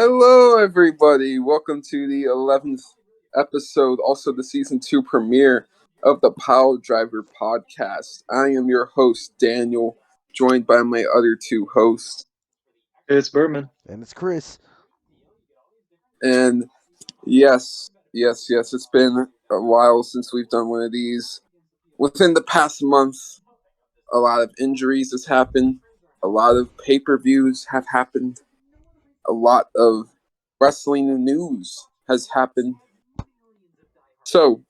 Hello, everybody. Welcome to the 11th episode, also the season 2 premiere of the Power Driver podcast. I am your host, Daniel, joined by my other two hosts. It's Berman. And it's Chris. And yes, it's been a while since we've done one of these. Within the past month, a lot of injuries has happened, a lot of pay-per-views have happened, a lot of wrestling news has happened. So,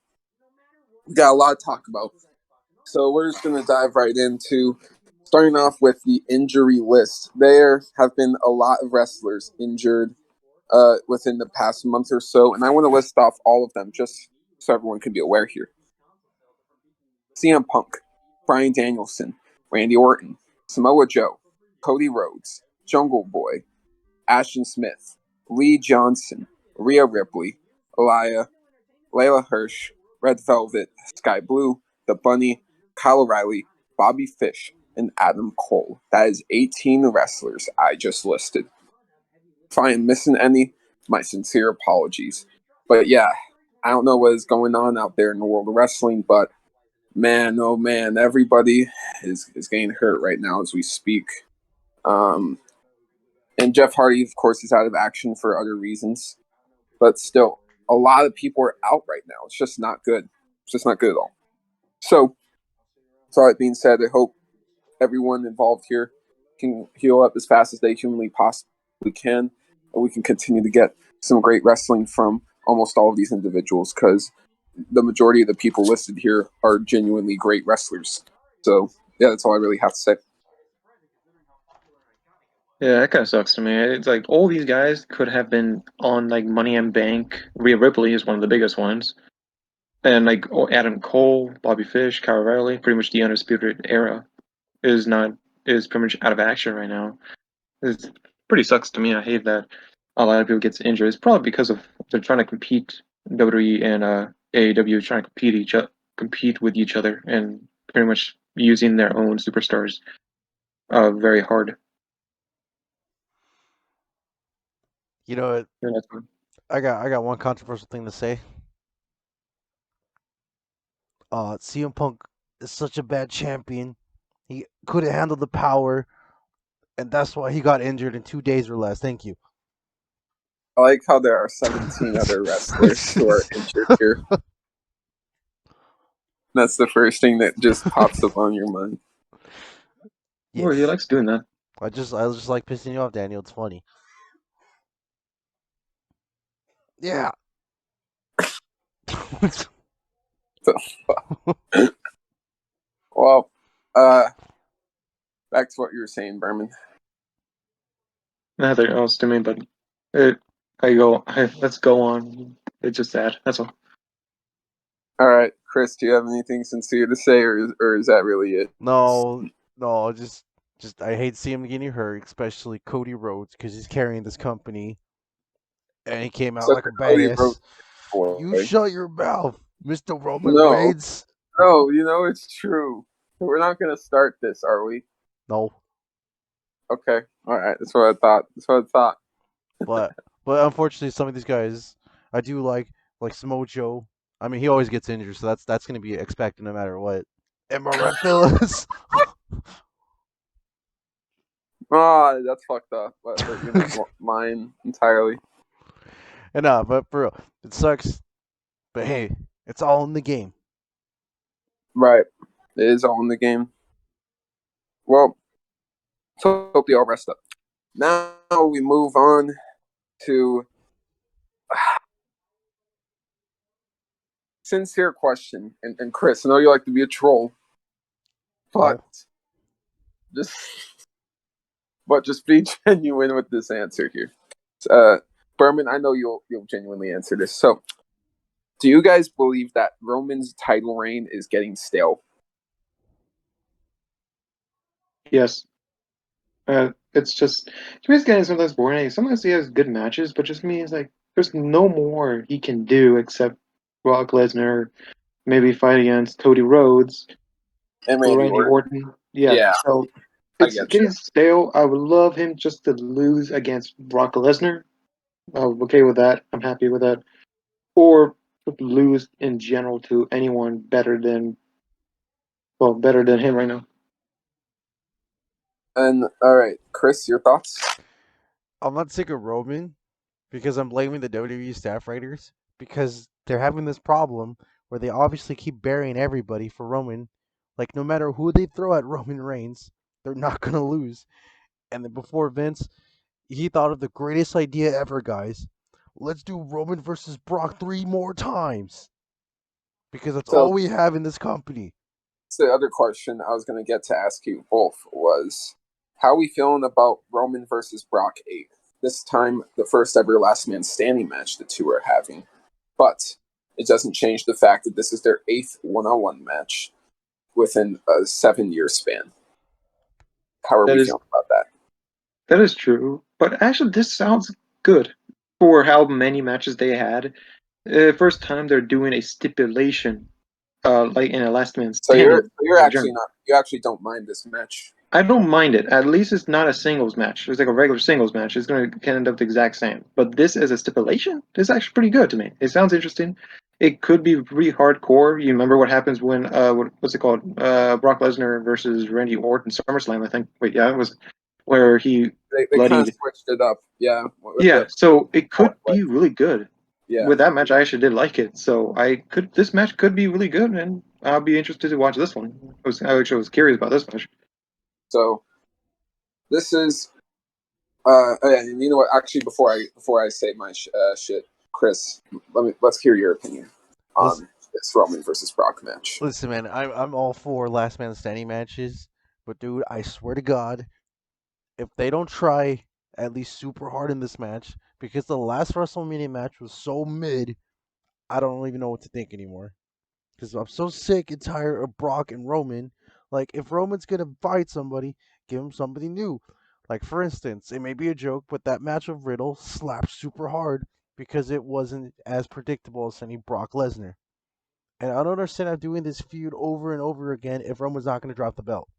we got a lot to talk about. So, we're just going to dive right into starting off with the injury list. There have been a lot of wrestlers injured within the past month or so, and I want to list off all of them just so everyone can be aware here. CM Punk, Bryan Danielson, Randy Orton, Samoa Joe, Cody Rhodes, Jungle Boy, Ashton Smith, Lee Johnson, Rhea Ripley, Layla Hirsch, Red Velvet, Sky Blue, The Bunny, Kyle O'Reilly, Bobby Fish, and Adam Cole. That is 18 wrestlers I just listed. If I am missing any, my sincere apologies. But yeah, I don't know what is going on out there in the world of wrestling, but man, oh man, everybody is getting hurt right now as we speak. And Jeff Hardy, of course, is out of action for other reasons. But still, a lot of people are out right now. It's just not good. It's just not good at all. So, with all that being said, I hope everyone involved here can heal up as fast as they humanly possibly can, and we can continue to get some great wrestling from almost all of these individuals, because the majority of the people listed here are genuinely great wrestlers. So, yeah, that's all I really have to say. Yeah, that kind of sucks to me. It's like all these guys could have been on like Money in Bank. Rhea Ripley is one of the biggest ones, and like Adam Cole, Bobby Fish, Kyle O'Reilly, pretty much the Undisputed Era is pretty much out of action right now. It's pretty sucks to me. I hate that a lot of people gets injured. It's probably because of they're trying to compete. WWE and AEW are trying to compete with each other, and pretty much using their own superstars very hard. You know what? Yeah, that's I got one controversial thing to say. CM Punk is such a bad champion. He couldn't handle the power, and that's why he got injured in 2 days or less. Thank you. I like how there are 17 other wrestlers who are injured here. That's the first thing that just pops up on your mind. Oh, he likes doing that. I just like pissing you off, Daniel. It's funny. Yeah. Well, back to what you were saying, Berman. Nothing else to me, but let's go on. It's just that. That's all. All right, Chris, do you have anything sincere to say, or is that really it? No, just I hate seeing him getting hurt, especially Cody Rhodes, because he's carrying this company, and he came out Except like a for Cody badass. Rhodes boy. You shut your mouth, Mr. Roman No. Reigns. No, it's true. We're not going to start this, are we? No. Okay, all right. That's what I thought. But unfortunately, some of these guys I do like Samoa Joe. I mean, he always gets injured, so that's going to be expected no matter what. Am I right, fellas? Oh, that's fucked up. But mine entirely. And but for real, it sucks. But hey, it's all in the game. Right. It is all in the game. Well, so hope they all rest up. Now we move on to sincere question. And Chris, I know you like to be a troll, but just be genuine with this answer here. Berman, I know you'll genuinely answer this. So, do you guys believe that Roman's title reign is getting stale? Yes. It's just to me, it's getting sometimes boring. Sometimes he has good matches, but just to me, it's like there's no more he can do except Brock Lesnar, maybe fight against Cody Rhodes And or Randy Randy Orton. Yeah. So I it's get getting you. stale. I would love him just to lose against Brock Lesnar, I'm okay with that. I'm happy with that. Or lose in general to anyone better than him right now. And all right, Chris, your thoughts? I'm not sick of Roman because I'm blaming the WWE staff writers because they're having this problem where they obviously keep burying everybody for Roman. Like no matter who they throw at Roman Reigns, they're not gonna lose. And then before Vince, he thought of the greatest idea ever, guys. Let's do Roman versus Brock 3 more times because that's So, all we have in this company. so the other question I was going to get to ask you both was, how are we feeling about Roman versus Brock 8? This time, the first ever last man standing match the two are having. But it doesn't change the fact that this is their 8th one-on-one match within a 7-year span. How are That we is feeling about that? that is true. But actually, this sounds good for how many matches they had. First time they're doing a stipulation, like in a last man So standing you're in actually general. not you actually don't mind this match. I don't mind it. At least it's not a singles match. It's like a regular singles match. It's going to end up the exact same. But this as a stipulation is actually pretty good to me. It sounds interesting. It could be really hardcore. You remember what happens when what's it called? Brock Lesnar versus Randy Orton SummerSlam, I think. Wait, yeah, it was where he They kind of bloodied. switched it up, yeah, with Yeah, the so it could but be really good. yeah. With that match, I actually did like it. So this match could be really good, and I'll be interested to watch this one. I actually was curious about this match. So this is and you know what? Actually, before I say my shit, Chris, let's hear your opinion Listen, on this Roman versus Brock match. listen, man, I'm all for last man standing matches, but dude, I swear to God, if they don't try at least super hard in this match, because the last WrestleMania match was so mid, I don't even know what to think anymore. Because I'm so sick and tired of Brock and Roman. Like, if Roman's gonna fight somebody, give him somebody new. Like, for instance, it may be a joke, but that match of Riddle slapped super hard because it wasn't as predictable as any Brock Lesnar. And I don't understand how doing this feud over and over again if Roman's not gonna drop the belt.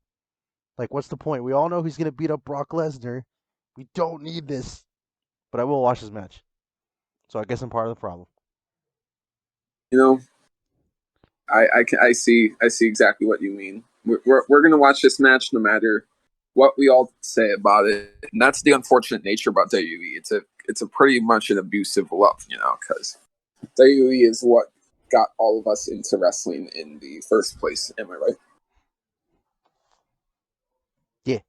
Like, what's the point? We all know he's gonna beat up Brock Lesnar. We don't need this. But I will watch this match. So I guess I'm part of the problem. You know, I see exactly what you mean. We're gonna watch this match no matter what we all say about it, and that's the unfortunate nature about WWE. It's a pretty much an abusive love, because WWE is what got all of us into wrestling in the first place. Am I right? Yeah.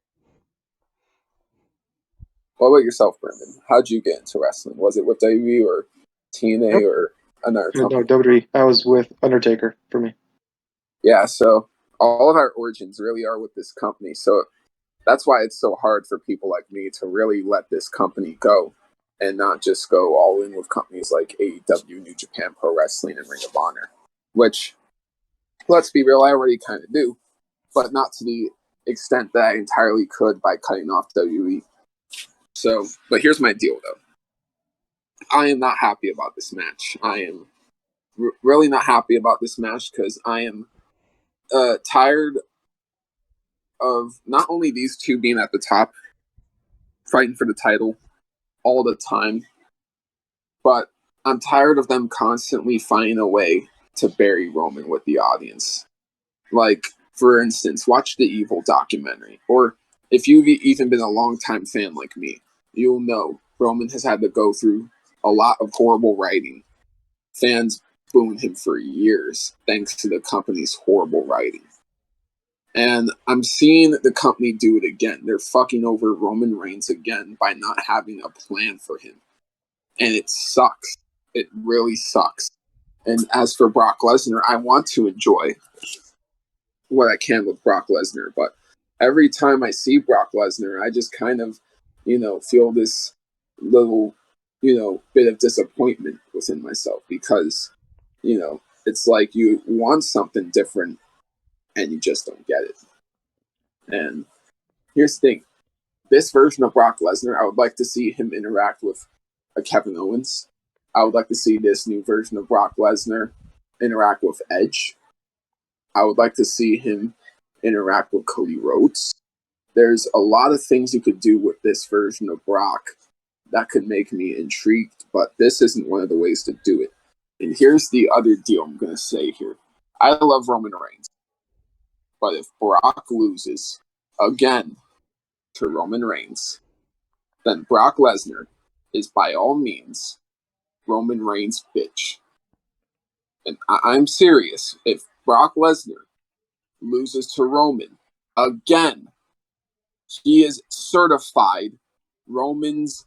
What about yourself, Brendan? How'd you get into wrestling? Was it with WWE or TNA Yep. or another No, company? WWE. I was with Undertaker for me. Yeah, so all of our origins really are with this company. So that's why it's so hard for people like me to really let this company go and not just go all in with companies like AEW, New Japan Pro Wrestling, and Ring of Honor, which, let's be real, I already kind of do, but not to the extent that I entirely could by cutting off WWE. So, but here's my deal though. I am not happy about this match. I am really not happy about this match because I am tired of not only these two being at the top, fighting for the title all the time, but I'm tired of them constantly finding a way to bury Roman with the audience. Like, for instance, watch the Evil documentary, or if you've even been a longtime fan like me, you'll know Roman has had to go through a lot of horrible writing. Fans booing him for years thanks to the company's horrible writing. And I'm seeing the company do it again. They're fucking over Roman Reigns again by not having a plan for him. And it sucks. It really sucks. And as for Brock Lesnar, I want to enjoy what I can with Brock Lesnar, but every time I see Brock Lesnar, I just kind of, feel this little, bit of disappointment within myself because, it's like you want something different and you just don't get it. And here's the thing, this version of Brock Lesnar, I would like to see him interact with a Kevin Owens. I would like to see this new version of Brock Lesnar interact with Edge. I would like to see him interact with Cody Rhodes. There's a lot of things you could do with this version of Brock that could make me intrigued, but this isn't one of the ways to do it. And here's the other deal I'm going to say here. I love Roman Reigns, but if Brock loses again to Roman Reigns, then Brock Lesnar is by all means Roman Reigns' bitch. And I'm serious. If Brock Lesnar loses to Roman again, he is certified Roman's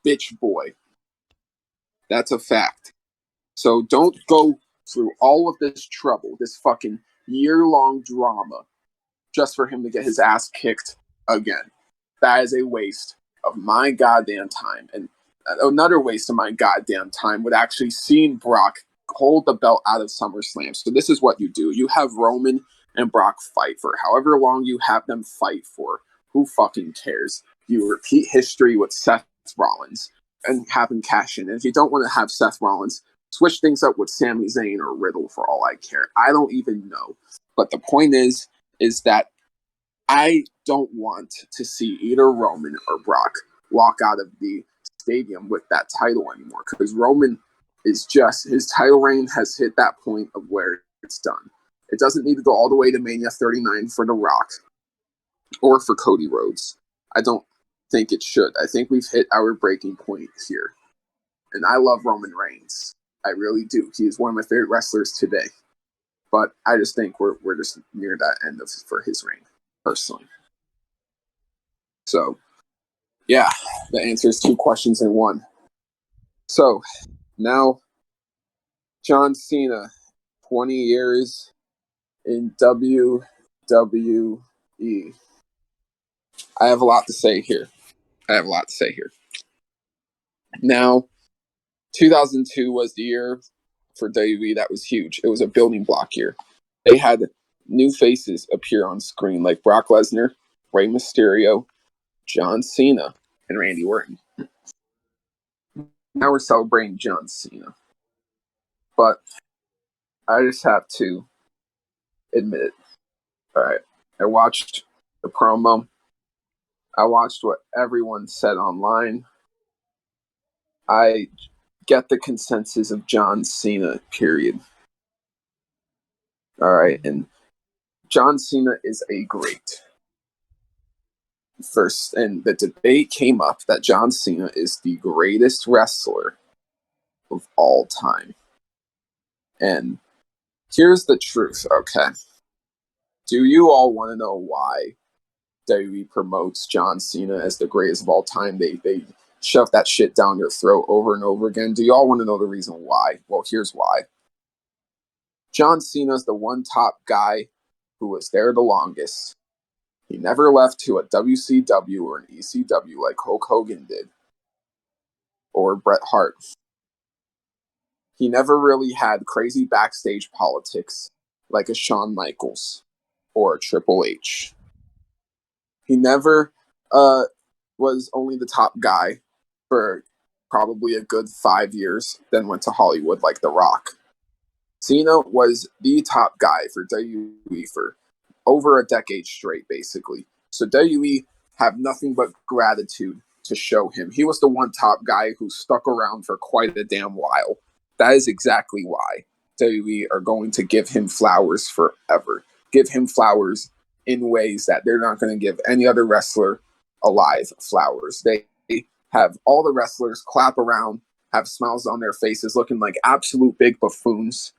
bitch boy. That's a fact. So don't go through all of this trouble, this fucking year-long drama, just for him to get his ass kicked again. That is a waste of my goddamn time. And another waste of my goddamn time would actually seeing Brock hold the belt out of SummerSlam. So this is what you do. You have Roman and Brock fight for however long you have them fight for. Who fucking cares? You repeat history with Seth Rollins and have him cash in. And if you don't want to have Seth Rollins, switch things up with Sami Zayn or Riddle for all I care. I don't even know. But the point is that I don't want to see either Roman or Brock walk out of the stadium with that title anymore, because Roman is just, his title reign has hit that point of where it's done. It doesn't need to go all the way to Mania 39 for The Rock or for Cody Rhodes. I don't think it should. I think we've hit our breaking point here. And I love Roman Reigns. I really do. He is one of my favorite wrestlers today. But I just think we're just near that end for his reign, personally. So, yeah, the answer is 2 questions in one. So, now, John Cena, 20 years in WWE. I have a lot to say here. Now, 2002 was the year for WWE that was huge. It was a building block year. They had new faces appear on screen like Brock Lesnar, Rey Mysterio, John Cena, and Randy Orton. Now we're celebrating John Cena. But I just have to admit it. All right. I watched the promo. I watched what everyone said online. I get the consensus of John Cena, period. All right. And John Cena is a great. First, and the debate came up that John Cena is the greatest wrestler of all time. And here's the truth, okay? Do you all want to know why WWE promotes John Cena as the greatest of all time? They shove that shit down your throat over and over again. Do you all want to know the reason why? Well, here's why. John Cena's the one top guy who was there the longest. He never left to a WCW or an ECW like Hulk Hogan did, or Bret Hart. He never really had crazy backstage politics like a Shawn Michaels or a Triple H. He never was only the top guy for probably a good 5 years, then went to Hollywood like The Rock. Cena was the top guy for WWE for over a decade straight, basically. So WWE have nothing but gratitude to show him. He was the one top guy who stuck around for quite a damn while. That is exactly why WWE are going to give him flowers forever. Give him flowers in ways that they're not going to give any other wrestler alive flowers. They have all the wrestlers clap around, have smiles on their faces, looking like absolute big buffoons,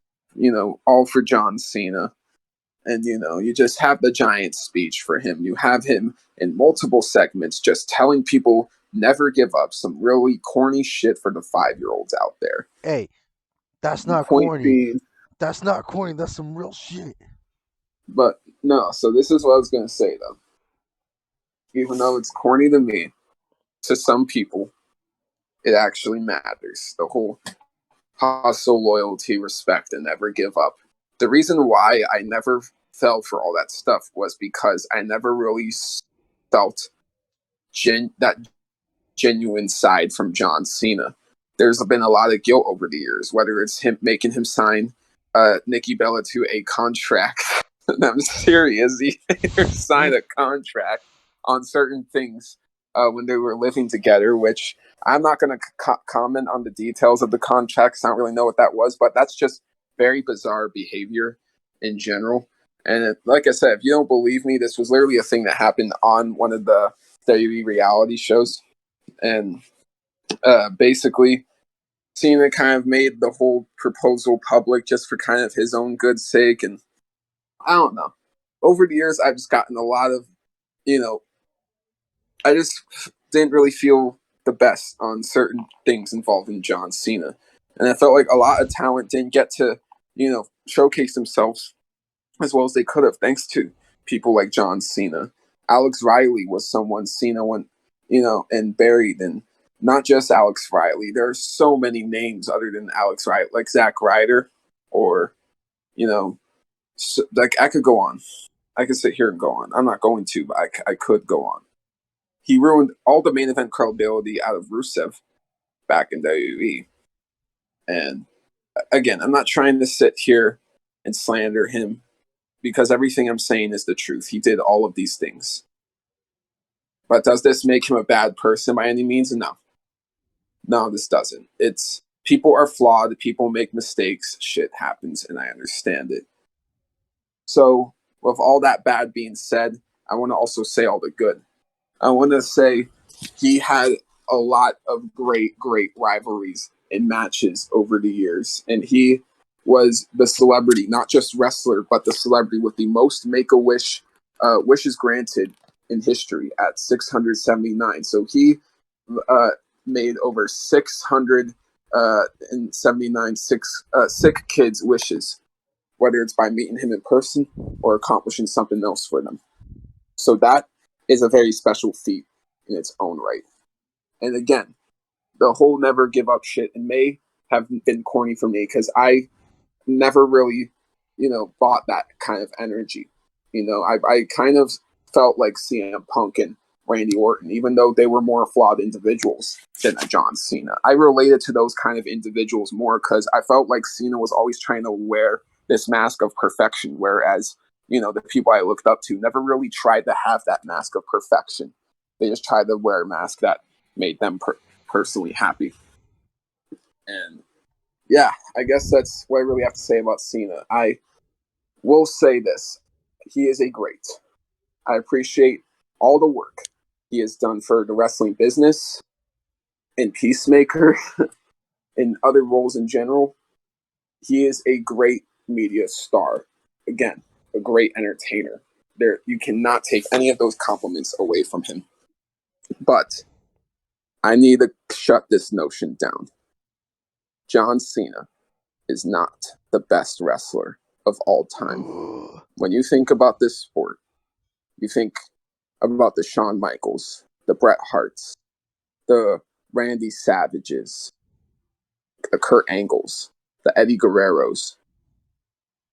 all for John Cena. And, you just have the giant speech for him. You have him in multiple segments just telling people never give up. Some really corny shit for the 5-year-olds out there. Hey, that's not Point corny. being, That's not corny. That's some real shit. but no, so this is what I was going to say, though. Even though it's corny to me, to some people, it actually matters. The whole hustle, loyalty, respect, and never give up. The reason why I never fell for all that stuff was because I never really felt that genuine side from John Cena. There's been a lot of guilt over the years, whether it's him making him sign Nikki Bella to a contract. I'm serious. He made her sign a contract on certain things when they were living together, which I'm not going to comment on the details of the contract. I don't really know what that was, but that's just very bizarre behavior in general. And like I said, if you don't believe me, this was literally a thing that happened on one of the WWE reality shows. And basically, Cena kind of made the whole proposal public just for kind of his own good sake. And I don't know. Over the years, I've just gotten a lot of, I just didn't really feel the best on certain things involving John Cena. And I felt like a lot of talent didn't get to, showcase themselves as well as they could have, thanks to people like John Cena. Alex Riley was someone Cena went, and buried. And not just Alex Riley. There are so many names other than Alex Riley, like Zack Ryder, or, like I could go on. I could sit here and go on. I'm not going to, but I could go on. He ruined all the main event credibility out of Rusev back in WWE. And again, I'm not trying to sit here and slander him because everything I'm saying is the truth. He did all of these things. But does this make him a bad person by any means? No. No, this doesn't. It's people are flawed, people make mistakes, shit happens, and I understand it. So, with all that bad being said, I want to also say all the good. I want to say he had a lot of great rivalries and matches over the years. And he was the celebrity, not just wrestler, but the celebrity with the most Make-A-Wish wishes granted in history at 679. So he made over 679 sick kids' wishes, whether it's by meeting him in person or accomplishing something else for them. So that is a very special feat in its own right. And again, the whole never give up shit, and may have been corny for me because I never really, bought that kind of energy. I kind of felt like CM Punk and Randy Orton, even though they were more flawed individuals than a John Cena. I related to those kind of individuals more because I felt like Cena was always trying to wear this mask of perfection, whereas, the people I looked up to never really tried to have that mask of perfection. They just tried to wear a mask that made them personally happy. And yeah, I guess that's what I really have to say about Cena. I will say this. He is a great. I appreciate all the work he has done for the wrestling business, in Peacemaker, in other roles in general. He is a great media star. Again, a great entertainer. You cannot take any of those compliments away from him. But I need to shut this notion down. John Cena is not the best wrestler of all time. When you think about this sport, you think about the Shawn Michaels, the Bret Harts, the Randy Savages, the Kurt Angles, the Eddie Guerreros.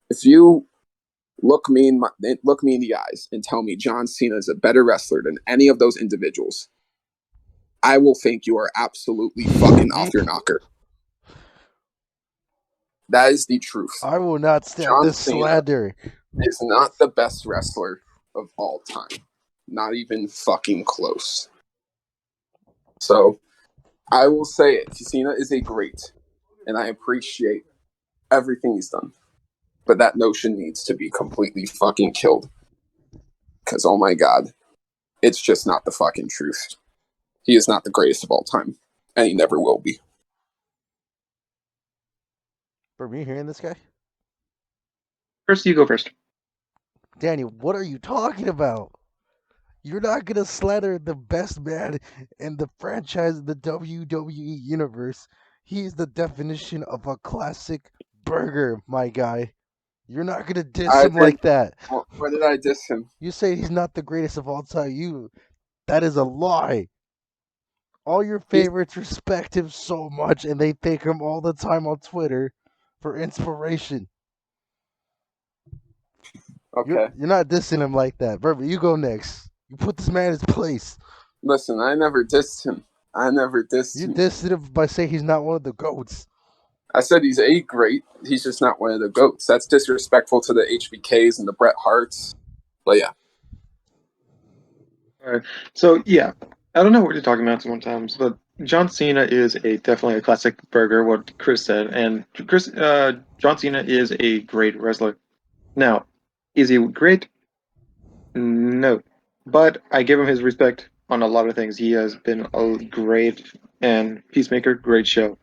If you look me in the eyes and tell me John Cena is a better wrestler than any of those individuals, I will think you are absolutely fucking off your knocker. That is the truth. I will not stand John this slander. Is not the best wrestler of all time. Not even fucking close. So, I will say it. Cena is a great, and I appreciate everything he's done. But that notion needs to be completely fucking killed. Because, oh my god, it's just not the fucking truth. He is not the greatest of all time. And he never will be. For me hearing this guy? First, you go first. Daniel, what are you talking about? You're not going to slander the best man in the franchise, the WWE universe. He is the definition of a classic burger, my guy. You're not going to diss him like that. Why did I diss him? You say he's not the greatest of all time. That is a lie. All your favorites respect him so much, and they thank him all the time on Twitter for inspiration. Okay. You're not dissing him like that. Verba, you go next. You put this man in his place. Listen, I never dissed him. You dissed him by saying he's not one of the GOATs. I said he's a great. He's just not one of the GOATs. That's disrespectful to the HBKs and the Bret Harts. But yeah. All right. So, yeah. I don't know what you're talking about sometimes, but John Cena is definitely a classic burger, what Chris said, and John Cena is a great wrestler. Now, is he great? No, but I give him his respect on a lot of things. He has been a great and Peacemaker, great show.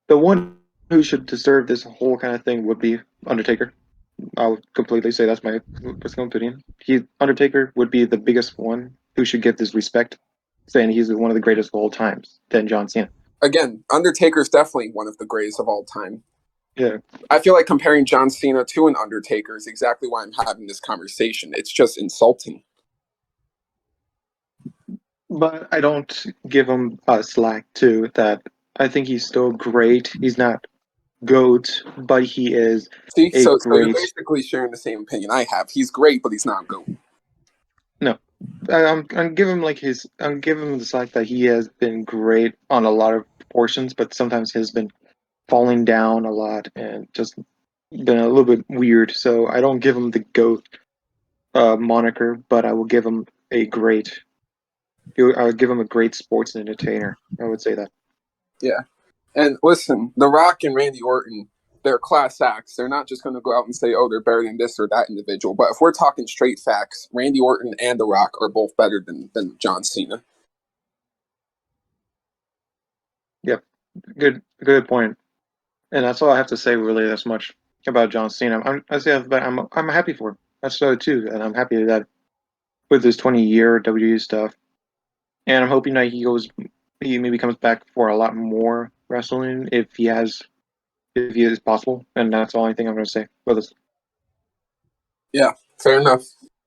The one who should deserve this whole kind of thing would be Undertaker. I'll completely say that's my personal opinion. Undertaker would be the biggest one who should get this respect, saying he's one of the greatest of all times than John Cena. Again, Undertaker's definitely one of the greatest of all time. Yeah, I feel like comparing John Cena to an Undertaker is exactly why I'm having this conversation. It's just insulting. but I don't give him slack too. That I think he's still great. He's not GOAT, but he is See, a so you're great. basically sharing the same opinion I have. He's great, but he's not GOAT. No, I'm giving him I'm giving him the slack that he has been great on a lot of portions, but sometimes has been falling down a lot and just been a little bit weird. So I don't give him the GOAT moniker, but I will give him a great. I would give him a great sports entertainer. I would say that. Yeah. And listen, The Rock and Randy Orton, they're class acts. They're not just going to go out and say, oh, they're better than this or that individual. But if we're talking straight facts, Randy Orton and The Rock are both better than John Cena. Yep, good point. And that's all I have to say really. That's much about John Cena. I'm happy for him. That's so too, and I'm happy that with his 20-year WWE stuff, and I'm hoping that he maybe comes back for a lot more wrestling if he is possible. And that's all I think I'm going to say for this. Yeah, fair enough.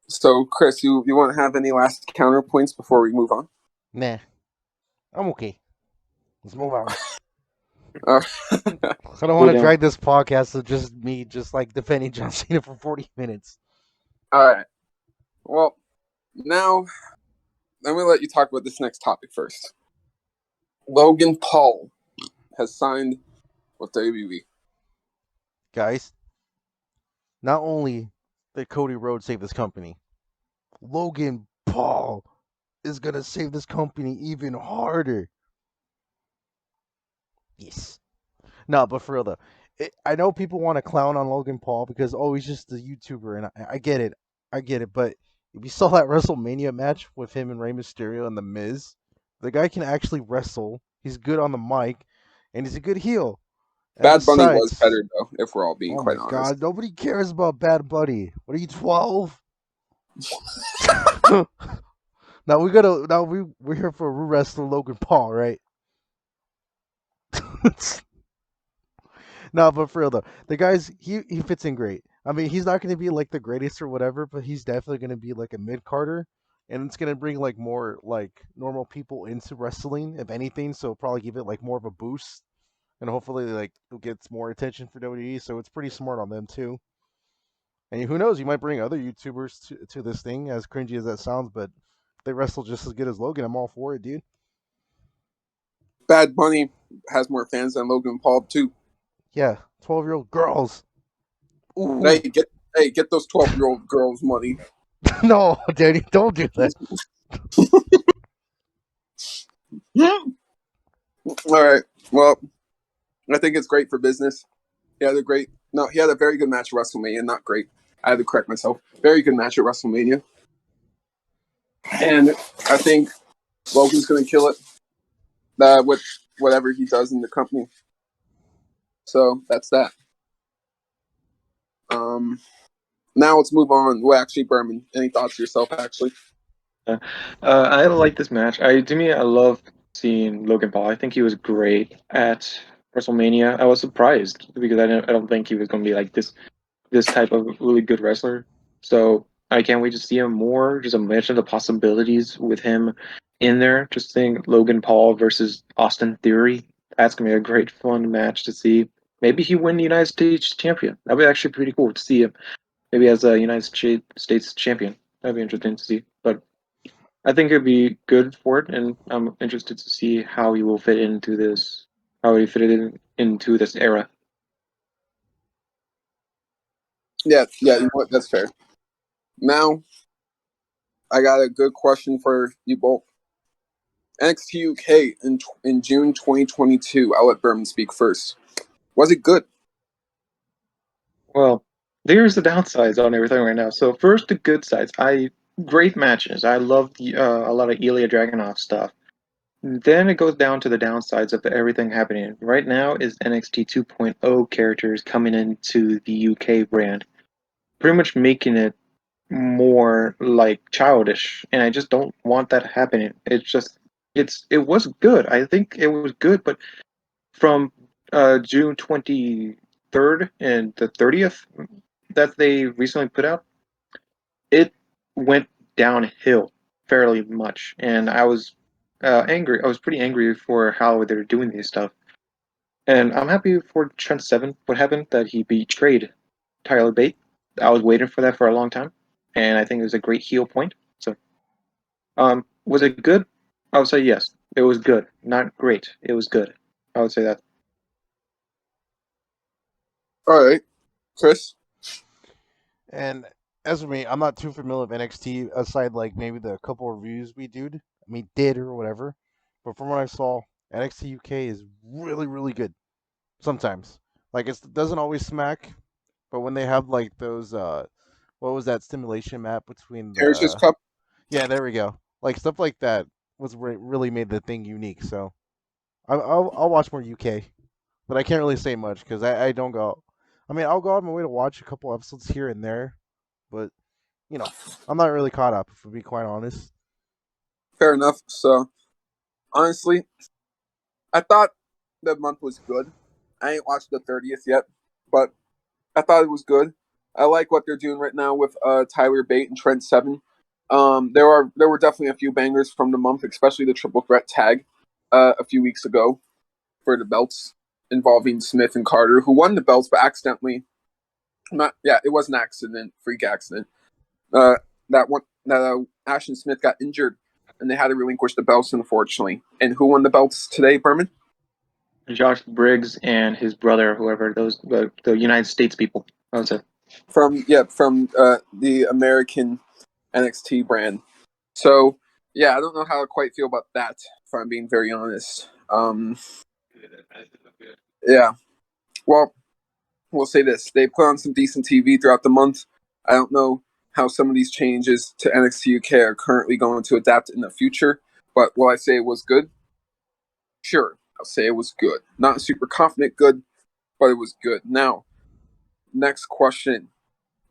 So, Chris, you want to have any last counterpoints before we move on? Nah, I'm okay. Let's move on. Uh, I don't Cool want to down. drag this podcast to just me just like defending John Cena for 40 minutes. all right. Well, now let me let you talk about this next topic first. Logan Paul has signed with WWE. Guys, not only did Cody Rhodes save this company, Logan Paul is going to save this company even harder. Yes. No, but for real though, I know people want to clown on Logan Paul because he's just a YouTuber, and I get it, But if you saw that WrestleMania match with him and Rey Mysterio and The Miz, the guy can actually wrestle. He's good on the mic, and he's a good heel. And Bad Bunny was besides, better though, if we're all being oh quite my honest. God, nobody cares about Bad Bunny. What are you, 12? Now we're here for wrestler Logan Paul, right? No, but for real though, the guy's he fits in great. I mean, he's not going to be like the greatest or whatever, but he's definitely going to be like a mid carder, and it's going to bring like more like normal people into wrestling, if anything. So probably give it like more of a boost, and hopefully like it gets more attention for WWE. So it's pretty smart on them too. And who knows, you might bring other YouTubers to this thing, as cringy as that sounds, but if they wrestle just as good as Logan, I'm all for it, dude. Bad Bunny has more fans than Logan Paul too. Yeah, 12-year-old girls. Hey, Ooh, get those 12-year-old girls money. no, Danny, don't do that. All right. Well, I think it's great for business. He had a very good match at WrestleMania. Not great. I had to correct myself. Very good match at WrestleMania. And I think Logan's going to kill it with whatever he does in the company. So that's that. Um, Now let's move on. Well, actually, Berman, any thoughts yourself, actually? I like this match. To me, I love seeing Logan Paul. I think he was great at WrestleMania. I was surprised because I don't think he was going to be like this type of really good wrestler. So I can't wait to see him more. Just imagine the possibilities with him in there. Just think Logan Paul versus Austin Theory. That's gonna be a great fun match to see. Maybe he win the United States champion. That'd be actually pretty cool to see him. Maybe as a States champion. That'd be interesting to see. But I think it'd be good for it, and I'm interested to see how he will fit into this. How he fit into this era. Yeah, you know what? That's fair. Now, I got a good question for you both. NXT UK in June 2022. I'll let Berman speak first. Was it good? Well, there's the downsides on everything right now. So first, the good sides. Great matches. I love a lot of Ilya Dragunov stuff. Then it goes down to the downsides of everything happening. Right now is NXT 2.0 characters coming into the UK brand, pretty much making it more like childish, and I just don't want that happening. It was good. I think it was good, but from June 23rd and the 30th that they recently put out, it went downhill fairly much, and I was angry. I was pretty angry for how they're doing this stuff, and I'm happy for Trent Seven. What happened that he betrayed Tyler Bate. I was waiting for that for a long time, and I think it was a great heel point. So, was it good? I would say yes. It was good. Not great. It was good. I would say that. All right, Chris. And as for me, I'm not too familiar with NXT aside like maybe the couple of reviews we did or whatever. But from what I saw, NXT UK is really really good. Sometimes, like it doesn't always smack, but when they have like those what was that stimulation map between Heritage the Cup. yeah, there we go. Like stuff like that was really made the thing unique. So I'll watch more UK, but I can't really say much because I don't go. I mean, I'll go out of my way to watch a couple episodes here and there, but you know, I'm not really caught up, to be quite honest. Fair enough. So honestly, I thought the month was good. I ain't watched the 30th yet, but I thought it was good. I like what they're doing right now with Tyler Bate and Trent Seven. There were definitely a few bangers from the month, especially the triple threat tag a few weeks ago for the belts involving Smith and Carter, who won the belts but accidentally. Not yeah, it was an accident, freak accident. Uh, that Ashton Smith got injured, and they had to relinquish the belts, unfortunately. And who won the belts today, Berman? Josh Briggs and his brother, whoever those the United States people. I would say. From the American NXT brand. So yeah, I don't know how I quite feel about that. If I'm being very honest. Yeah. Well, we'll say this: they put on some decent TV throughout the month. I don't know how some of these changes to NXT UK are currently going to adapt in the future, but will I say it was good? Sure, I'll say it was good. Not super confident good, but it was good. Now, next question.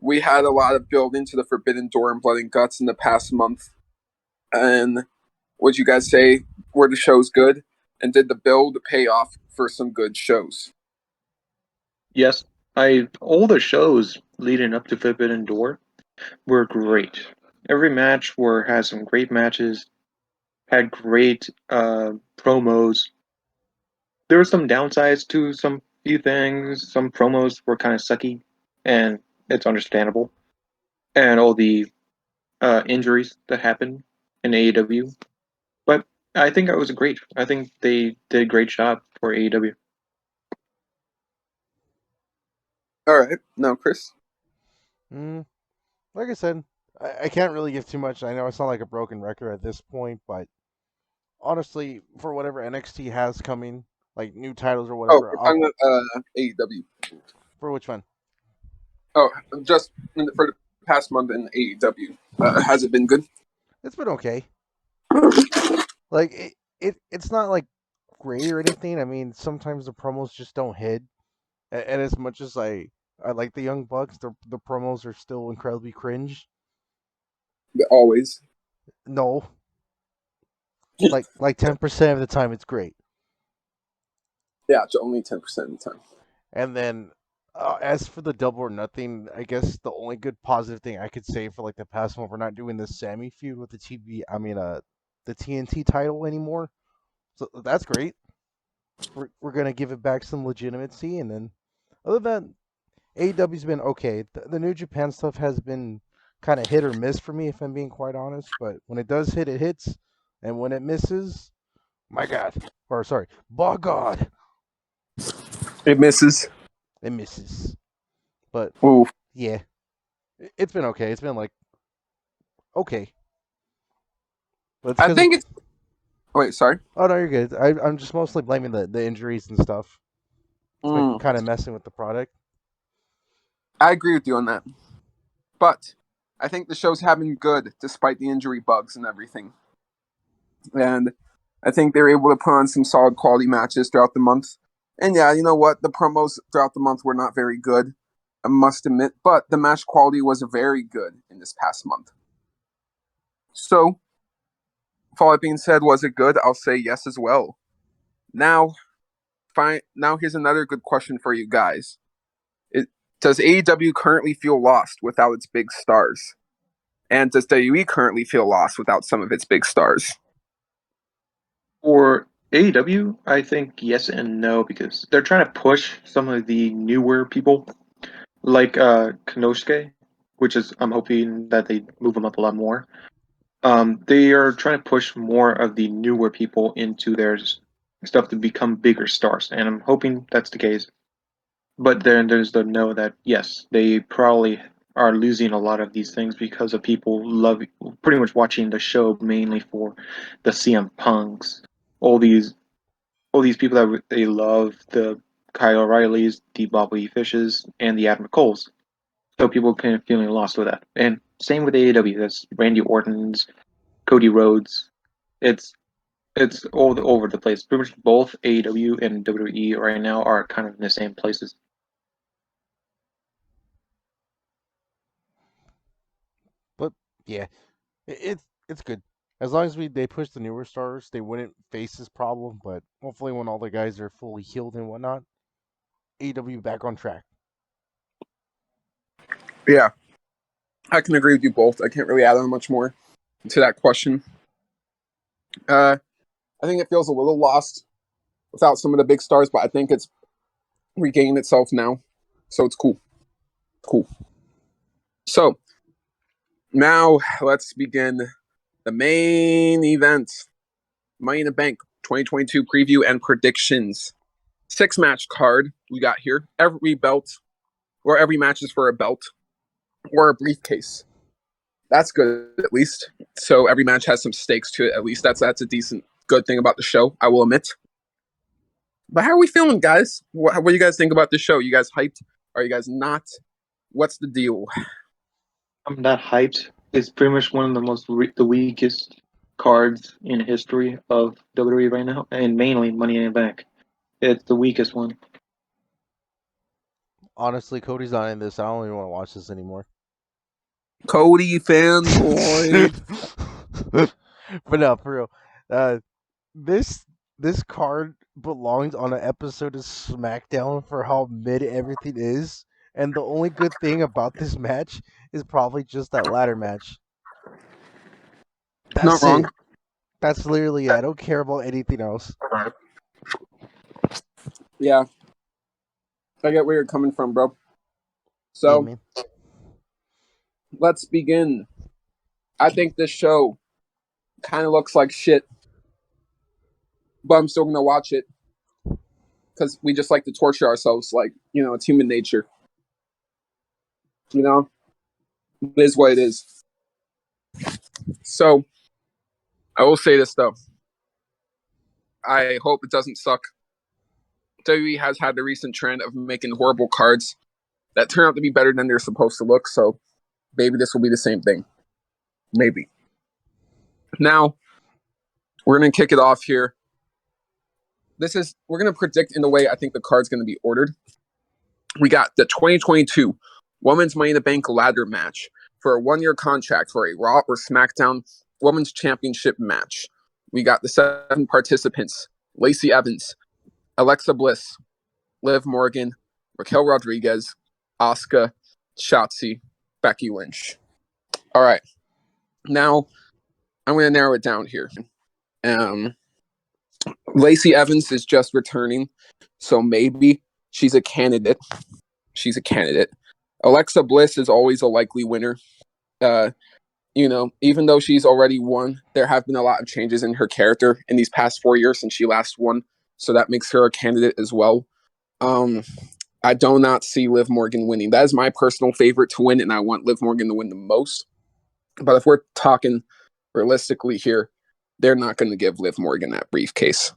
We had a lot of build into the Forbidden Door and Blood and Guts in the past month. And would you guys say were the shows good? And did the build pay off for some good shows? Yes, I all the shows leading up to Forbidden Door were great. Every match were has some great matches, had great promos. There were some downsides to some few things. Some promos were kind of sucky, and it's understandable. And all the injuries that happened in AEW, but I think it was great. I think they did a great job for AEW. All right, now Chris. Mm, like I said, I can't really give too much. I know I sound like a broken record at this point, but honestly, for whatever NXT has coming, like new titles or Oh, whatever, we're talking about AEW. for which one? Oh, just for the past month in AEW, has it been good? It's been okay. Like it's not like great or anything. I mean, sometimes the promos just don't hit, and as much as I like the Young Bucks, the promos are still incredibly cringe. Always. No, like 10% of the time it's great. Yeah, only 10% of the time. And then as for the Double or Nothing, I guess the only good positive thing I could say for like the past one, we're not doing this Sammy feud with the the TNT title anymore. So that's great. We're gonna give it back some legitimacy, and then other than AEW's been okay. The New Japan stuff has been kind of hit or miss for me, if I'm being quite honest. But when it does hit, it hits, and when it misses, my God, or sorry, by God, It misses. it misses. But Ooh. yeah, it's been okay. It's been like okay, but it's I because think it's Oh, wait, sorry. Oh no, you're good. I'm just mostly blaming the injuries and stuff. It's been Mm, kind of messing with the product. I agree with you on that. But I think the show's having good despite the injury bugs and everything. And I think they were able to put on some solid quality matches throughout the month. And yeah, you know what? The promos throughout the month were not very good, I must admit, but the match quality was very good in this past month. So, with all that being said, was it good? I'll say yes as well. Now, fine. Now, here's another good question for you guys. It, does AEW currently feel lost without its big stars? And does WWE currently feel lost without some of its big stars? For AEW, I think yes and no because they're trying to push some of the newer people, like Konosuke, which is I'm hoping that they move him up a lot more. They are trying to push more of the newer people into their stuff to become bigger stars, and I'm hoping that's the case. But then there's the no that yes, they probably are losing a lot of these things because of people love pretty much watching the show mainly for the CM Punks, all these all these people that they love, the Kyle O'Reillys, the Bobby Fishes, and the Adam Coles. So people kind of feeling lost with that. And same with AEW. That's Randy Orton's, Cody Rhodes. It's it's over the place. Pretty much both AEW and WWE right now are kind of in the same places. But yeah, it's good. As long as they push the newer stars, they wouldn't face this problem. But hopefully, when all the guys are fully healed and whatnot, AEW back on track. Yeah, I can agree with you both. I can't really add on much more to that question. Uh, I think it feels a little lost without some of the big stars, but I think it's regained itself now. So it's cool. Cool. So now let's begin the main event. Money in the Bank 2022 preview and predictions. 6-match card we got here. Every belt, or every match is for a belt or a briefcase. That's good at least. So every match has some stakes to it. At least that's a decent, good thing about the show. I will admit. But how are we feeling, guys? What do you guys think about the show? You guys hyped? Are you guys not? What's the deal? I'm not hyped. It's pretty much one of the the weakest cards in history of WWE right now, and mainly Money in the Bank. It's the weakest one. Honestly, Cody's not in this. I don't even want to watch this anymore. Cody fanboy. But no, for real. Uh, this this card belongs on an episode of SmackDown for how mid everything is, and the only good thing about this match is probably just that ladder match. Not That's wrong. it. That's literally it. I don't care about anything else. Yeah, I get where you're coming from, bro. Yeah, So man. let's begin. I think this show kind of looks like shit, but I'm still gonna watch it because we just like to torture ourselves. Like, it's human nature. It is what it is. So I will say this though. I hope it doesn't suck. WWE has had the recent trend of making horrible cards that turn out to be better than they're supposed to look. So maybe this will be the same thing. Maybe. Now we're gonna kick it off here. We're gonna predict in the way I think the card's gonna be ordered. We got the 2022 Women's Money in the Bank ladder match for a 1-year contract for a Raw or SmackDown Women's Championship match. We got the 7 participants: Lacey Evans, Alexa Bliss, Liv Morgan, Raquel Rodriguez, Asuka, Shotzi, Becky Lynch. All right. Now I'm going to narrow it down here. Um, Lacey Evans is just returning, so maybe she's a candidate. Alexa Bliss is always a likely winner. Uh, even though she's already won, there have been a lot of changes in her character in these past 4 years since she last won, so that makes her a candidate as well. I do not see Liv Morgan winning. That is my personal favorite to win, and I want Liv Morgan to win the most. But if we're talking realistically here, they're not going to give Liv Morgan that briefcase.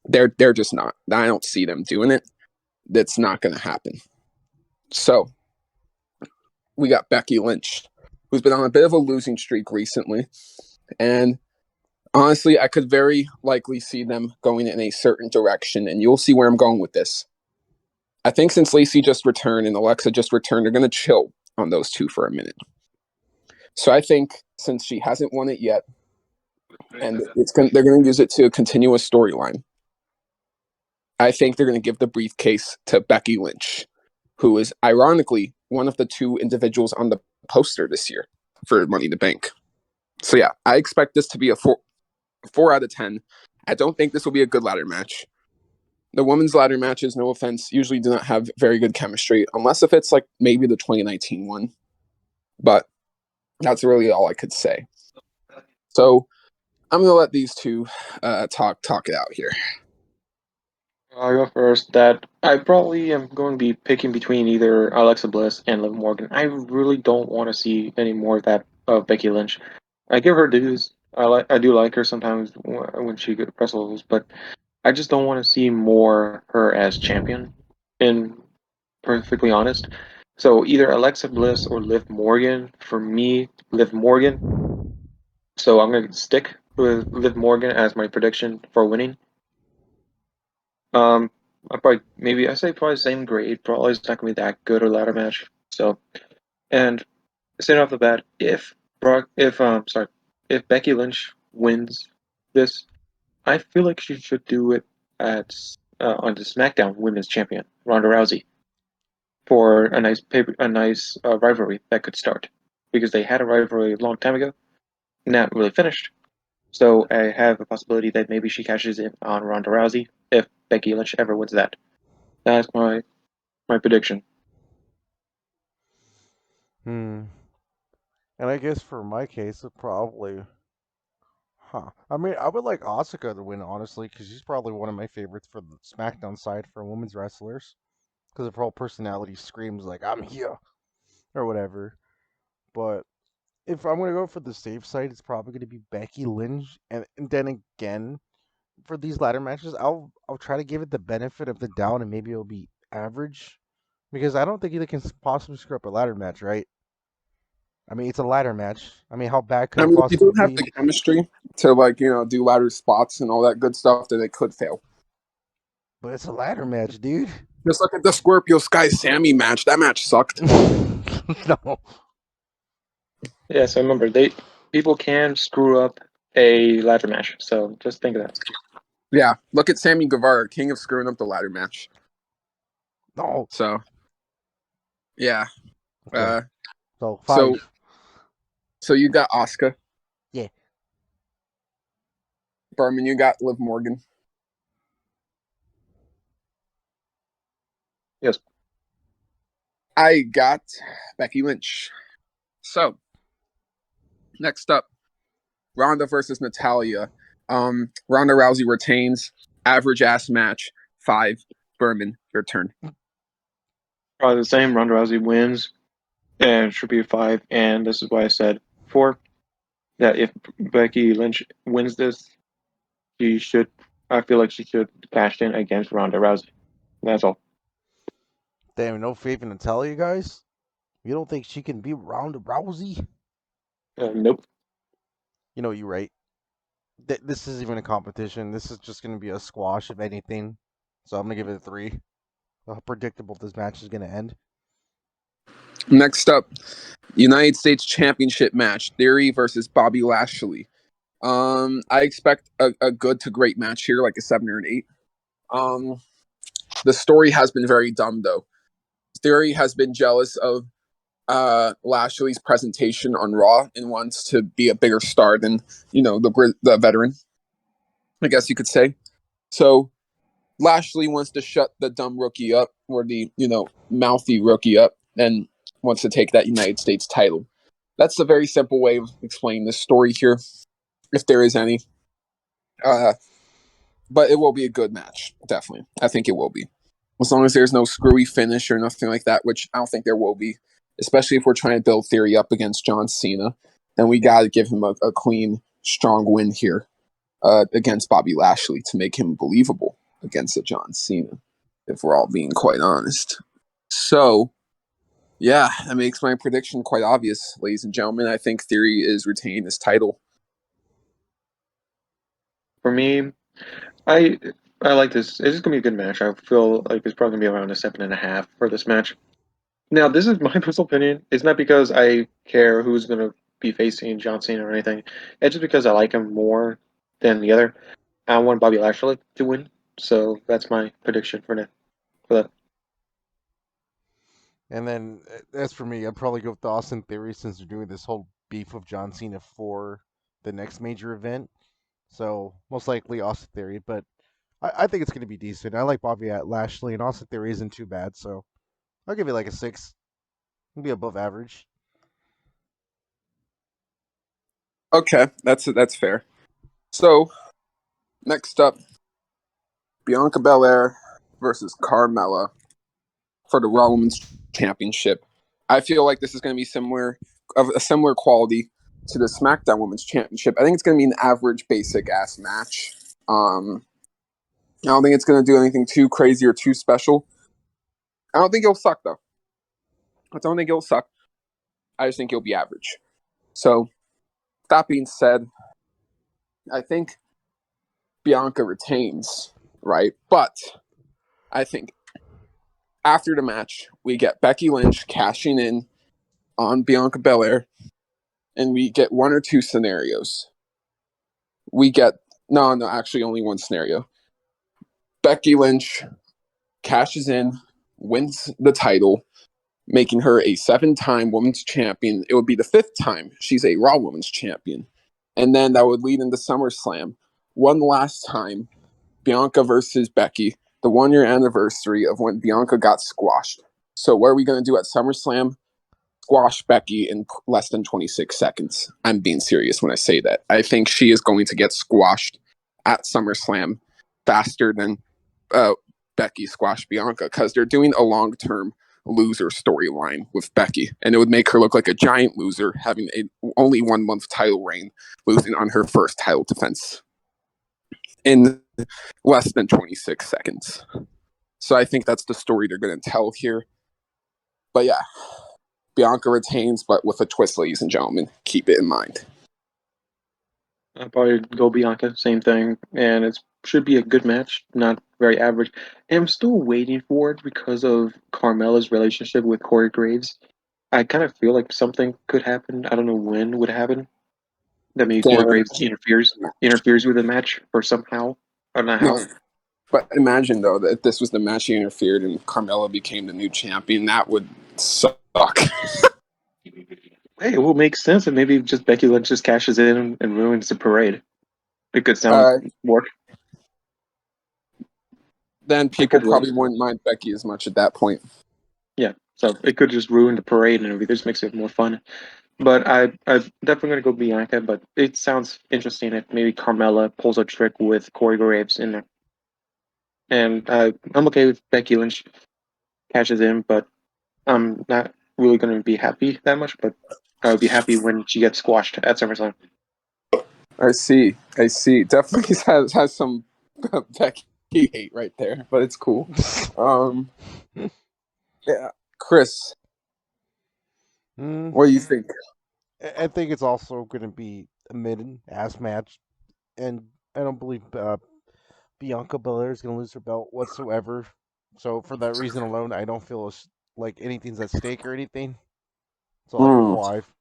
They're just not. I don't see them doing it. That's not going to happen. So we got Becky Lynch, who's been on a bit of a losing streak recently. And honestly, I could very likely see them going in a certain direction, and you'll see where I'm going with this. I think since Lacey just returned and Alexa just returned, they're going to chill on those two for a minute. So I think since she hasn't won it yet, and they're going to use it to a continuous storyline, I think they're going to give the briefcase to Becky Lynch, who is ironically one of the two individuals on the poster this year for Money in the Bank. So yeah, I expect this to be a 4 out of 10. I don't think this will be a good ladder match. The women's ladder matches, no offense, usually do not have very good chemistry, unless if it's like maybe the 2019 one. But that's really all I could say. So I'm going to let these two talk it out here. I'll go first. That I probably am going to be picking between either Alexa Bliss and Liv Morgan. I really don't want to see any more of that of Becky Lynch. I give her dues. I do like her sometimes when she wrestles, but I just don't want to see more her as champion. And perfectly honest, so either Alexa Bliss or Liv Morgan. For me, Liv Morgan. So I'm gonna stick with Liv Morgan as my prediction for winning. I say probably same grade. Probably it's not gonna be that good a ladder match. So, and saying off the bat, if Becky Lynch wins this, I feel like she should do it at on the SmackDown Women's Champion Ronda Rousey for a nice rivalry that could start, because they had a rivalry a long time ago, not really finished. So I have a possibility that maybe she cashes in on Ronda Rousey if Becky Lynch ever wins that. That's my prediction. And I guess for my case, it probably. I mean, I would like Asuka to win, honestly, because she's probably one of my favorites for the SmackDown side for women's wrestlers. Because her whole personality screams, like, I'm here, or whatever. But if I'm going to go for the safe side, it's probably going to be Becky Lynch. And then again, for these ladder matches, I'll try to give it the benefit of the doubt, and maybe it'll be average. Because I don't think either can possibly screw up a ladder match, right? I mean, it's a ladder match. I mean, how bad could I it mean, if you possibly don't have be? the chemistry to do ladder spots and all that good stuff, then it could fail. But it's a ladder match, dude. Just look at the Scorpio Sky Sammy match. That match sucked. No. Yeah, so remember, people can screw up a ladder match, so just think of that. Yeah, look at Sammy Guevara, king of screwing up the ladder match. No. So, yeah. Okay. So 5. So you got Asuka. Yeah. Berman, you got Liv Morgan. Yes. I got Becky Lynch. So, next up, Ronda versus Natalia. Ronda Rousey retains. Average ass match. 5. Berman, your turn. Probably the same. Ronda Rousey wins, and it should be a 5. And this is why I said 4. That if Becky Lynch wins this, she should. I feel like she should cash in against Ronda Rousey. That's all. Damn, no faith in Natalia, guys? You don't think she can beat Ronda Rousey? Nope. You know, you're right. This isn't even a competition. This is just going to be a squash, if anything. So I'm going to give it a 3. How predictable this match is going to end. Next up, United States Championship match. Theory versus Bobby Lashley. I expect a good to great match here, like a 7 or an 8. The story has been very dumb, though. Theory has been jealous of Lashley's presentation on Raw and wants to be a bigger star than the veteran, I guess you could say. So Lashley wants to shut the dumb rookie up, or the mouthy rookie up, and wants to take that United States title. That's a very simple way of explaining this story here, if there is any. But it will be a good match, definitely. I think it will be. As long as there's no screwy finish or nothing like that, which I don't think there will be, especially if we're trying to build Theory up against John Cena, then we got to give him a clean, strong win here. against Bobby Lashley to make him believable against a John Cena, if we're all being quite honest. So, yeah, that makes my prediction quite obvious, ladies and gentlemen. I think Theory is retaining this title. For me, I I like this. It's just gonna be a good match. I feel like it's probably gonna be around a 7.5 for this match. Now, this is my personal opinion. It's not because I care who's gonna be facing John Cena or anything. It's just because I like him more than the other. I want Bobby Lashley to win, so that's my prediction for that. For that. And then as for me, I'd probably go with the Austin Theory since they're doing this whole beef of John Cena for the next major event. So most likely Austin Theory, but I think it's going to be decent. I like Bobby at Lashley, and Austin Theory isn't too bad, so I'll give it like a 6. It'll be above average. Okay, that's fair. So, next up, Bianca Belair versus Carmella for the Raw Women's Championship. I feel like this is going to be of a similar quality to the SmackDown Women's Championship. I think it's going to be an average, basic ass match. I don't think it's going to do anything too crazy or too special. I don't think it'll suck though. I don't think it'll suck. I just think it'll be average. So, that being said, I think Bianca retains, right? But I think after the match, we get Becky Lynch cashing in on Bianca Belair, and we get one or two scenarios. Actually, only one scenario. Becky Lynch cashes in, wins the title, making her a 7-time women's champion. It would be the 5th time she's a Raw Women's Champion. And then that would lead into SummerSlam. One last time, Bianca versus Becky, the 1-year anniversary of when Bianca got squashed. So what are we going to do at SummerSlam? Squash Becky in less than 26 seconds. I'm being serious when I say that. I think she is going to get squashed at SummerSlam faster than Becky squashed Bianca because they're doing a long-term loser storyline with Becky, and it would make her look like a giant loser having a only 1 month title reign, losing on her first title defense in less than 26 seconds. So I think that's the story they're going to tell here. But yeah, Bianca retains, but with a twist, ladies and gentlemen. Keep it in mind. I'll probably go Bianca, same thing, and it should be a good match, not very average. And I'm still waiting for it because of Carmella's relationship with Corey Graves. I kind of feel like something could happen. I don't know when would happen. That maybe Corey Damn. Graves interferes with the match or somehow. I don't know how. No, but imagine though that if this was the match she interfered and Carmella became the new champion, that would suck. Hey, it will make sense, and maybe just Becky Lynch just cashes in and ruins the parade. It could sound Uh, work. then It people could work. probably wouldn't mind Becky as much at that point. Yeah, so it could just ruin the parade and everything. Just makes it more fun. But I'm definitely gonna go Bianca. But it sounds interesting if maybe Carmella pulls a trick with Corey Graves in there. And I'm okay with Becky Lynch cashes in, but I'm not really gonna be happy that much. But I would be happy when she gets squashed at SummerSlam. I see. Definitely has some Becky hate right there, but it's cool. Yeah, Chris, Mm, what do you think? I think it's also going to be a mid-ass match, and I don't believe Bianca Belair is going to lose her belt whatsoever. So for that reason alone, I don't feel like anything's at stake or anything. So like a Mm, 5.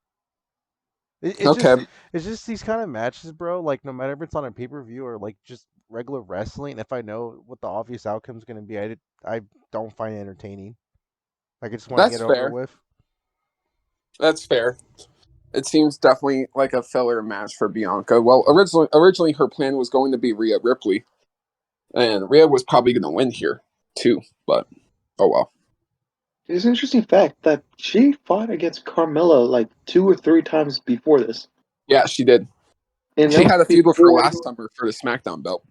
It's okay, just these kind of matches, bro. Like no matter if it's on a pay-per-view or like just regular wrestling, if I know what the obvious outcome is going to be, I don't find it entertaining. Like I just want to that's get over fair. with. That's fair. It seems definitely like a filler match for Bianca. Well, originally her plan was going to be Rhea Ripley, and Rhea was probably going to win here too. But oh well. It's an interesting fact that she fought against Carmella like 2 or 3 times before this, Yeah, she did. and that She was had a feud with her before. last summer for the SmackDown belt.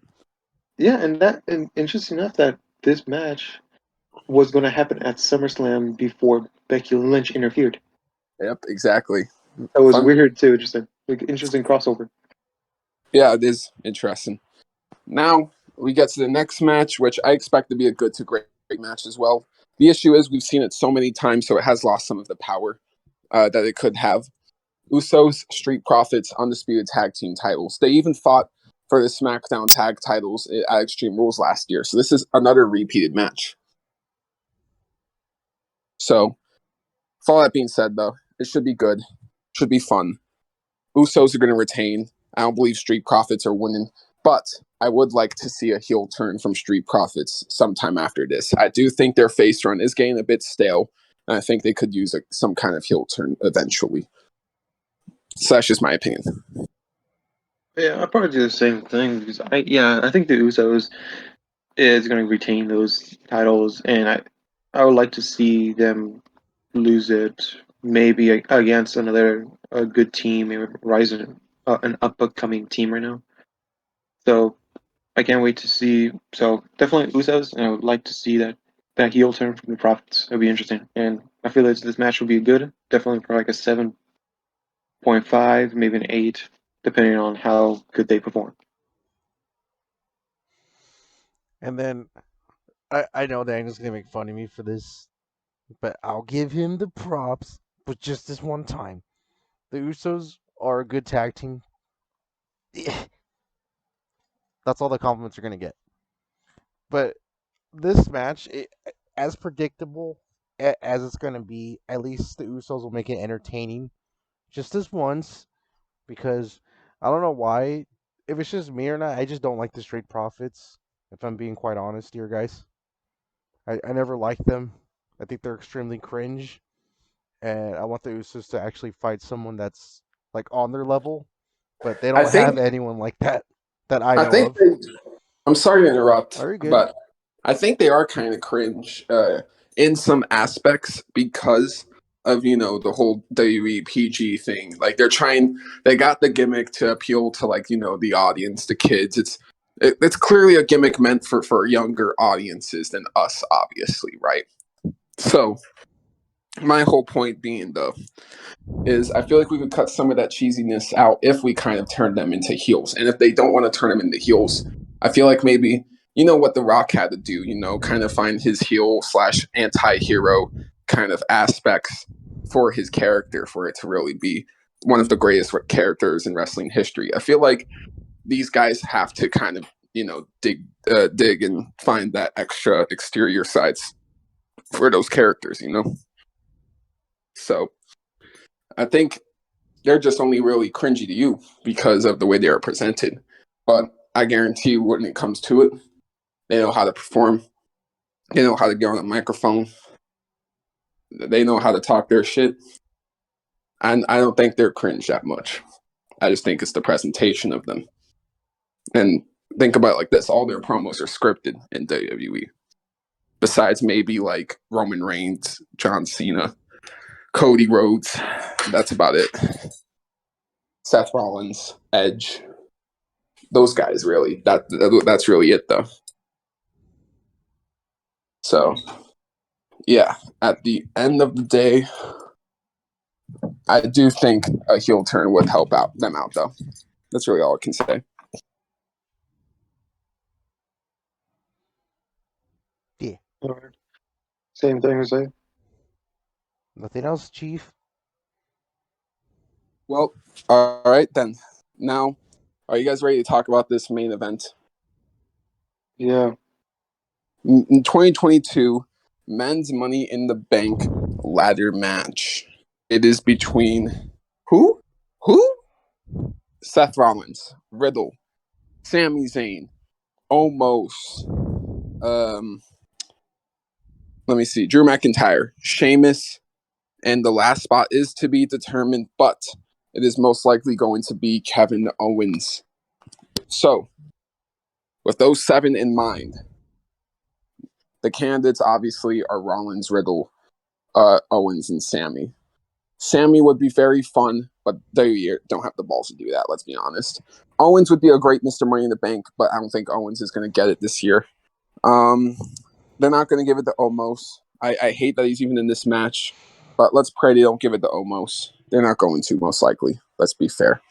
Yeah, and interesting enough that this match was going to happen at SummerSlam before Becky Lynch interfered. Yep, exactly. That was Fun. weird too, just a like interesting crossover. Yeah, it is interesting. Now we get to the next match, which I expect to be a good to great match as well. The issue is we've seen it so many times, so it has lost some of the power that it could have. Usos, Street Profits, undisputed tag team titles. They even fought for the SmackDown tag titles at Extreme Rules last year. So this is another repeated match. So, with all that being said, though, it should be good. Should be fun. Usos are going to retain. I don't believe Street Profits are winning, but I would like to see a heel turn from Street Profits sometime after this. I do think their face run is getting a bit stale, and I think they could use some kind of heel turn eventually. So that's just my opinion. Yeah, I'll probably do the same thing because I think the Usos is going to retain those titles, and I would like to see them lose it maybe against another a good team, maybe Rising, an up and coming team right now. So I can't wait to see. So definitely Usos, and I would like to see that heel turn from the Profits. It'll be interesting, and I feel like this match will be good. Definitely for like a 7.5, maybe an 8, depending on how good they perform. And then I know Daniel's gonna make fun of me for this, but I'll give him the props. But just this one time, the Usos are a good tag team. That's all the compliments you're gonna get. But this match, as predictable as it's gonna be, at least the Usos will make it entertaining. Just this once, because I don't know why. If it's just me or not, I just don't like the Street Profits. If I'm being quite honest here, guys, I never liked them. I think they're extremely cringe, and I want the Usos to actually fight someone that's like on their level, but they I don't have think anyone like that that I I know think of. I'm sorry to interrupt, Are you good? but I think they are kind of cringe in some aspects because of the whole WEPG thing. Like they got the gimmick to appeal to the audience, the kids. It's clearly a gimmick meant for younger audiences than us, obviously, right? So my whole point being though is I feel like we could cut some of that cheesiness out if we kind of turn them into heels. And if they don't want to turn them into heels, I feel like maybe what The Rock had to do, kind of find his heel slash anti-hero kind of aspects for his character for it to really be one of the greatest characters in wrestling history. I feel like these guys have to kind of, dig and find that extra exterior sides for those characters. So I think they're just only really cringy to you because of the way they are presented. But I guarantee you, when it comes to it, they know how to perform. They know how to get on a microphone. They know how to talk their shit. And I don't think they're cringe that much. I just think it's the presentation of them. And think about it like this: all their promos are scripted in WWE. Besides maybe like Roman Reigns, John Cena, Cody Rhodes. That's about it. Seth Rollins, Edge, those guys really. That's really it though. So yeah, at the end of the day, I do think a heel turn would help them out though. That's really all I can say. Yeah. All right. Same thing to say. Nothing else, Chief. Well, all right then. Now, are you guys ready to talk about this main event? Yeah. In 2022, men's Money in the Bank ladder match. It is between who? Who? Seth Rollins, Riddle, Sami Zayn, Omos, let me see, Drew McIntyre, Sheamus, and the last spot is to be determined, but it is most likely going to be Kevin Owens. So, with those 7 in mind, the candidates obviously are Rollins, Riddle, Owens, and Sammy. Sammy would be very fun, but they don't have the balls to do that, let's be honest. Owens would be a great Mr. Money in the Bank, but I don't think Owens is going to get it this year. They're not going to give it to Omos. I hate that he's even in this match, but let's pray they don't give it to Omos. They're not going to, most likely. Let's be fair.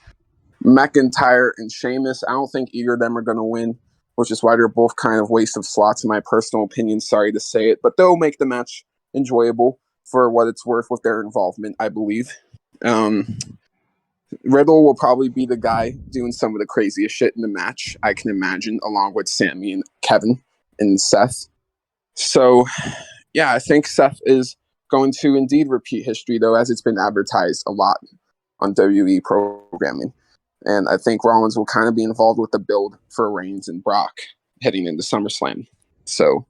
McIntyre and Sheamus. I don't think either of them are going to win, which is why they're both kind of waste of slots, in my personal opinion. Sorry to say it, but they'll make the match enjoyable for what it's worth with their involvement, I believe. Riddle will probably be the guy doing some of the craziest shit in the match, I can imagine, along with Sammy and Kevin and Seth. So, yeah, I think Seth is going to indeed repeat history, though, as it's been advertised a lot on WWE programming. And I think Rollins will kind of be involved with the build for Reigns and Brock heading into SummerSlam. So,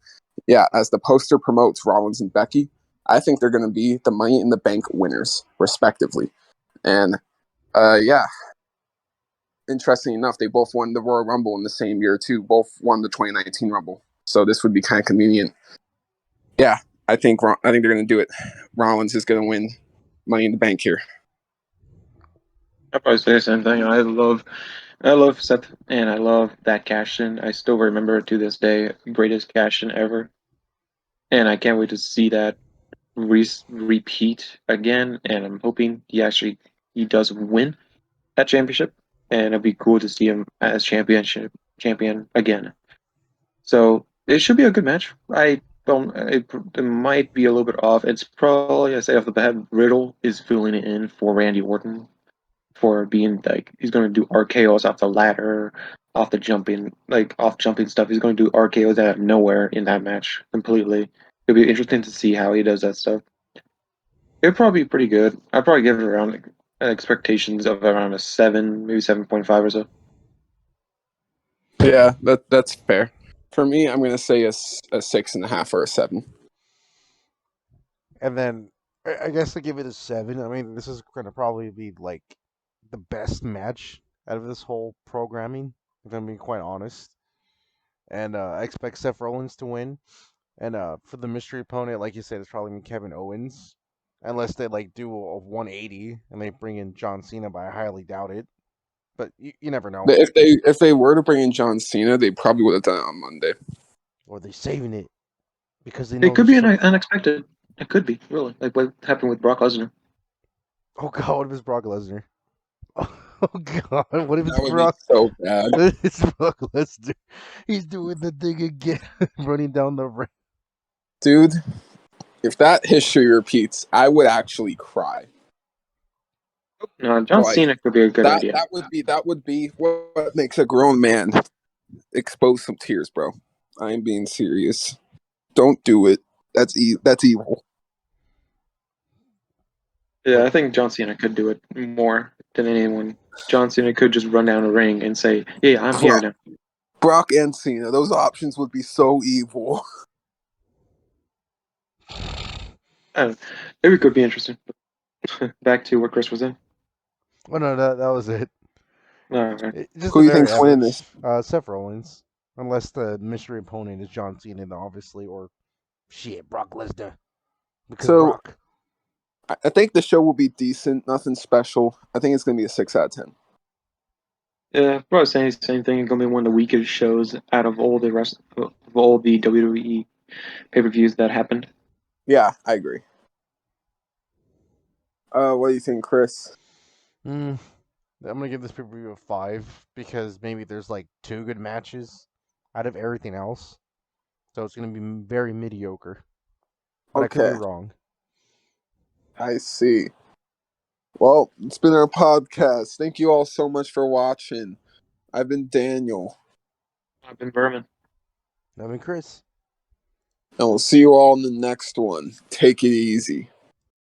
yeah, as the poster promotes Rollins and Becky, I think they're going to be the Money in the Bank winners, respectively. And, yeah, interesting enough, they both won the Royal Rumble in the same year, too. Both won the 2019 Rumble. So this would be kind of convenient. Yeah, I think they're going to do it. Rollins is going to win Money in the Bank here. I'd probably say the same thing. I love Seth, and I love that cash in. I still remember to this day, greatest cash in ever, and I can't wait to see that repeat again. And I'm hoping he does win that championship, and it'd be cool to see him as champion again. So it should be a good match. I don't. It might be a little bit off. It's probably, I say off the bat, Riddle is filling it in for Randy Orton for being like he's going to do RKO's off the ladder, off jumping stuff. He's going to do RKO's out of nowhere in that match completely. It'll be interesting to see how he does that stuff. It'd probably be pretty good. I'd probably give it around expectations of around a 7, maybe 7.5 or so. Yeah, that's fair. For me, I'm going to say a 6.5 or a 7. And then I guess to give it a 7. I mean, this is gonna probably be like the best match out of this whole programming, if I'm being quite honest. And I expect Seth Rollins to win. And for the mystery opponent, like you said, it's probably gonna be Kevin Owens, unless they like do a 180 and they bring in John Cena, but I highly doubt it. But you never know. If they were to bring in John Cena, they probably would have done it on Monday. Or they're saving it because they It know could there's be so. unexpected. It could be really like what happened with Brock Lesnar. Oh God, what if it's Brock Lesnar? Oh God, what if it's That would be Brock? so bad. It's Brock Lesnar. He's doing the thing again, running down the ramp. Dude, if that history repeats, I would actually cry. No, John Like Cena could be a good idea. that would be what makes a grown man expose some tears, bro. I'm being serious. Don't do it. That's evil. Yeah, I think John Cena could do it more than anyone. John Cena could just run down a ring and say, "Yeah, I'm here now." Brock and Cena, those options would be so evil. It could be interesting. Back to what Chris was in. Oh no, that was it. Okay. Just Who a do you very think's winning average. this? Seth Rollins, unless the mystery opponent is John Cena, obviously, or shit, Brock Lesnar, because So Brock. I think the show will be decent, nothing special. I think it's gonna be a 6 out of 10. Yeah, probably saying the same thing. It's gonna be one of the weakest shows out of all the WWE pay-per-views that happened. Yeah, I agree. What do you think, Chris? I'm gonna give this pay per view a 5 because maybe there's like 2 good matches out of everything else, so it's gonna be very mediocre. But I could be Okay, wrong. I see. Well, it's been our podcast. Thank you all so much for watching. I've been Daniel, I've been Berman. I mean, Chris. and we'll see you all in the next one. Take it easy.